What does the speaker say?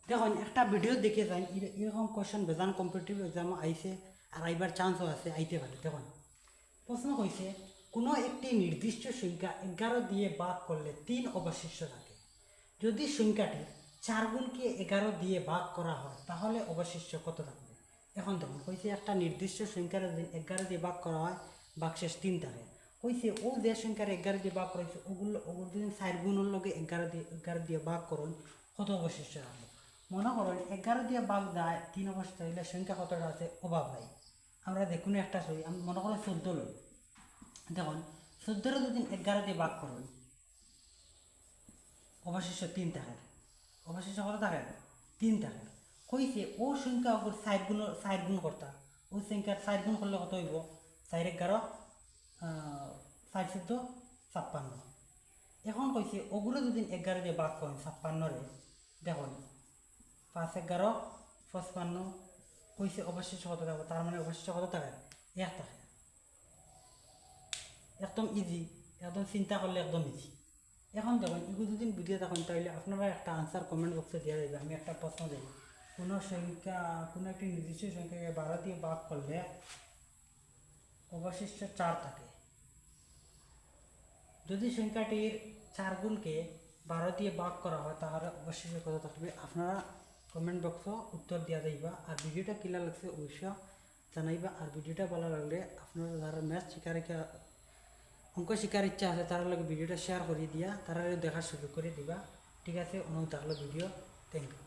দেখুন একটা ভিডিও দেখে যাই এরকম কোয়েশ্চেন বেজান কম্পিটিটিভ এক্সাম আইছে আর আইবার চান্সও আছে আইতে পারে। দেখুন প্রশ্ন হয়েছে কোনো একটি নির্দিষ্ট সংখ্যা 11 দিয়ে ভাগ করলে 3 অবশিষ্ট থাকে। যদি সংখ্যাটি 4 গুণকে 11 দিয়ে ভাগ করা হয় তাহলে অবশিষ্ট কত থাকবে? এখন দেখুন কইছে একটা নির্দিষ্ট সংখ্যার যদি 11 দিয়ে ভাগ করা হয় বাকশেষ 3 থাকে। কইছে ও যে সংখ্যার 11 দিয়ে ভাগ করেছে ওগুলো যদি 4 গুণের লগে 11 দিয়ে ভাগ করুন কত অবশিষ্ট থাকবে? মনে করেন 11 দিয়ে ভাগ যায় 3 অবশিষ্ট হইলে সংখ্যা কতটা আছে অভাব নাই। আমরা দেখুন একটা সই আমি মনে করেন 14 লই। দেখুন 14 যদি 11 দিয়ে ভাগ করুন অবশিষ্ট 3 থাকে। অবশিষ্ট কত থাকে? 3 থাকে। কইছে ও সংখ্যা ওপর 4 গুণ করতা ওই সংখ্যার 4 গুণ করলে কত হইব? 4 11 4 14 56। এখন কইছে ওগুলো যদি 11 দিয়ে ভাগ করেন 56 রে, দেখুন 5 11 55। কইছে অবশিষ্ট কত থাকবে? তার মানে অবশিষ্ট কত থাকে? 1 থাকে। একদম ইজি, একদম চিন্তা করলে একদম ইজি। এখন দেখুন এগুলো যদি ভিডিও দেখুন তাহলে আপনারা একটা আনসার কমেন্ট বক্সে দেওয়া যাবে। আমি একটা প্রশ্ন দিই, কোনো সংখ্যা কোনো একটি নির্দিষ্ট সংখ্যাকে 12 দিয়ে ভাগ করলে অবশিষ্ট 4 থাকে। যদি সংখ্যাটির 4 গুণকে 12 দিয়ে ভাগ করা হয় তাহলে অবশিষ্ট কত থাকবে? আপনারা কমেন্ট বক্সে উত্তর দেওয়া যাইবা। আর ভিডিওটা কিলা লাগছে অবশ্যই জানাইবা। আর ভিডিওটা ভালো লাগলে আপনারা যারা ম্যাথ শিকার অঙ্ক শিকার ইচ্ছা আছে তারা লগে ভিডিওটা শেয়ার করে দিয়া তারা দেখার সুযোগ করে দিবা। ঠিক আছে, অনুরোধ থাকলো ভিডিও। Thank you.